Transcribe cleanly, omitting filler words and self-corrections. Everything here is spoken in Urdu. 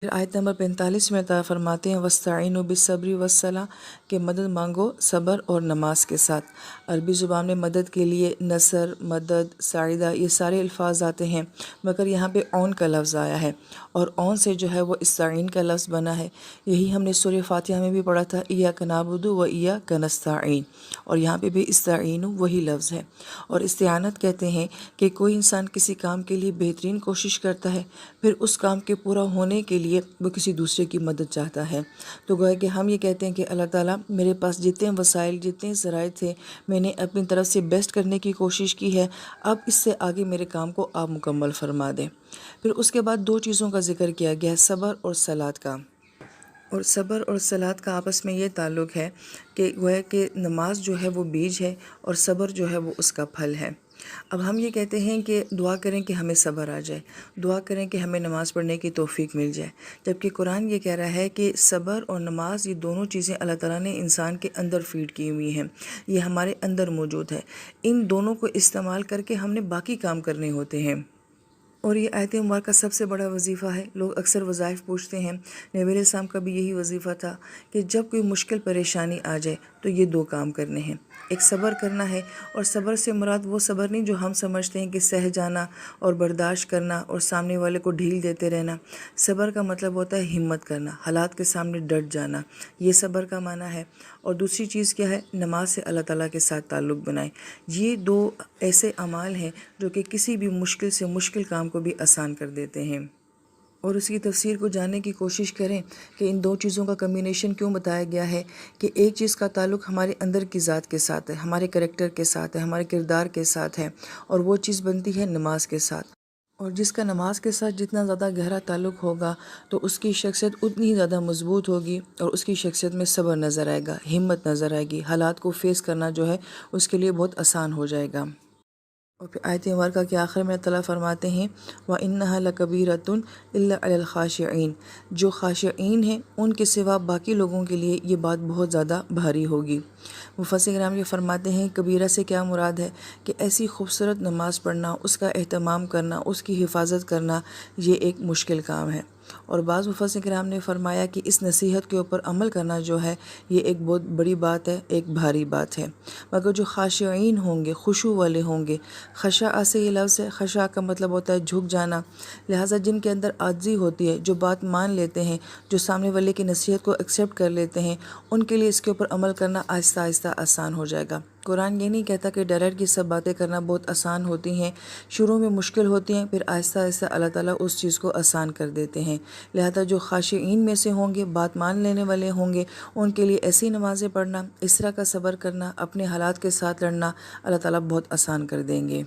پھر آیت نمبر 45 میں عطا فرماتے ہیں وَاسْتَعِینُوا بِالصَّبْرِ وَالصَّلَاةِ کہ مدد مانگو صبر اور نماز کے ساتھ۔ عربی زبان میں مدد کے لیے نصر، مدد، ساعدہ یہ سارے الفاظ آتے ہیں، مگر یہاں پہ عون کا لفظ آیا ہے، اور عون سے جو ہے وہ استعین کا لفظ بنا ہے۔ یہی ہم نے سورہ فاتحہ میں بھی پڑھا تھا ایاک نعبد و ایاک نستعین، اور یہاں پہ بھی استعین وہی لفظ ہے۔ اور استعانت کہتے ہیں کہ کوئی انسان کسی کام کے لیے بہترین کوشش کرتا ہے، پھر اس کام کے پورا ہونے کے لیے وہ کسی دوسرے کی مدد چاہتا ہے۔ تو گویا کہ ہم یہ کہتے ہیں کہ اللہ تعالیٰ میرے پاس جتنے وسائل، جتنے ذرائع تھے، میں نے اپنی طرف سے بیسٹ کرنے کی کوشش کی ہے، اب اس سے آگے میرے کام کو آپ مکمل فرما دیں۔ پھر اس کے بعد دو چیزوں کا ذکر کیا گیا ہے، صبر اور صلات کا۔ اور صبر اور صلات کا آپس میں یہ تعلق ہے کہ گویا کہ نماز جو ہے وہ بیج ہے اور صبر جو ہے وہ اس کا پھل ہے۔ اب ہم یہ کہتے ہیں کہ دعا کریں کہ ہمیں صبر آ جائے، دعا کریں کہ ہمیں نماز پڑھنے کی توفیق مل جائے، جبکہ قرآن یہ کہہ رہا ہے کہ صبر اور نماز یہ دونوں چیزیں اللہ تعالیٰ نے انسان کے اندر فیڈ کی ہوئی ہیں، یہ ہمارے اندر موجود ہے۔ ان دونوں کو استعمال کر کے ہم نے باقی کام کرنے ہوتے ہیں۔ اور یہ آیت مبارکہ کا سب سے بڑا وظیفہ ہے۔ لوگ اکثر وظائف پوچھتے ہیں، نبی علیہ السلام کا بھی یہی وظیفہ تھا کہ جب کوئی مشکل پریشانی آ جائے تو یہ دو کام کرنے ہیں، ایک صبر کرنا ہے، اور صبر سے مراد وہ صبر نہیں جو ہم سمجھتے ہیں کہ سہ جانا اور برداشت کرنا اور سامنے والے کو ڈھیل دیتے رہنا۔ صبر کا مطلب ہوتا ہے ہمت کرنا، حالات کے سامنے ڈٹ جانا، یہ صبر کا معنی ہے۔ اور دوسری چیز کیا ہے؟ نماز سے اللہ تعالیٰ کے ساتھ تعلق بنائیں۔ یہ دو ایسے اعمال ہیں جو کہ کسی بھی مشکل سے مشکل کام کو بھی آسان کر دیتے ہیں۔ اور اس کی تفسیر کو جاننے کی کوشش کریں کہ ان دو چیزوں کا کمبینیشن کیوں بتایا گیا ہے، کہ ایک چیز کا تعلق ہمارے اندر کی ذات کے ساتھ ہے، ہمارے کریکٹر کے ساتھ ہے، ہمارے کردار کے ساتھ ہے، اور وہ چیز بنتی ہے نماز کے ساتھ۔ اور جس کا نماز کے ساتھ جتنا زیادہ گہرا تعلق ہوگا تو اس کی شخصیت اتنی ہی زیادہ مضبوط ہوگی، اور اس کی شخصیت میں صبر نظر آئے گا، ہمت نظر آئے گی، حالات کو فیس کرنا جو ہے اس کے لیے بہت آسان ہو جائے گا۔ اور پھر آیت مبارکہ کے آخر میں اللہ فرماتے ہیں وَإِنَّهَا لَكَبِيرَةٌ إِلَّا عَلَى الْخَاشِعِينَ، جو خاشعین ہیں ان کے سوا باقی لوگوں کے لیے یہ بات بہت زیادہ بھاری ہوگی۔ مفسرین کرام یہ فرماتے ہیں کبیرہ سے کیا مراد ہے کہ ایسی خوبصورت نماز پڑھنا، اس کا اہتمام کرنا، اس کی حفاظت کرنا، یہ ایک مشکل کام ہے۔ اور بعض مفسرین کرام نے فرمایا کہ اس نصیحت کے اوپر عمل کرنا جو ہے یہ ایک بہت بڑی بات ہے، ایک بھاری بات ہے۔ مگر جو خاشعین ہوں گے، خشوع والے ہوں گے، خشع سے یہ لفظ ہے، خشع کا مطلب ہوتا ہے جھک جانا، لہٰذا جن کے اندر عاجزی ہوتی ہے، جو بات مان لیتے ہیں، جو سامنے والے کی نصیحت کو ایکسیپٹ کر لیتے ہیں، ان کے لیے اس کے اوپر عمل کرنا آہستہ آہستہ آسان ہو جائے گا۔ قرآن یہ نہیں کہتا کہ ڈائریکٹ یہ سب باتیں کرنا بہت آسان ہوتی ہیں، شروع میں مشکل ہوتی ہیں، پھر آہستہ آہستہ اللہ تعالیٰ اس چیز کو آسان کر دیتے ہیں۔ لہذا جو خاشعین میں سے ہوں گے، بات مان لینے والے ہوں گے، ان کے لیے ایسی نمازیں پڑھنا، اس طرح کا صبر کرنا، اپنے حالات کے ساتھ لڑنا اللہ تعالیٰ بہت آسان کر دیں گے۔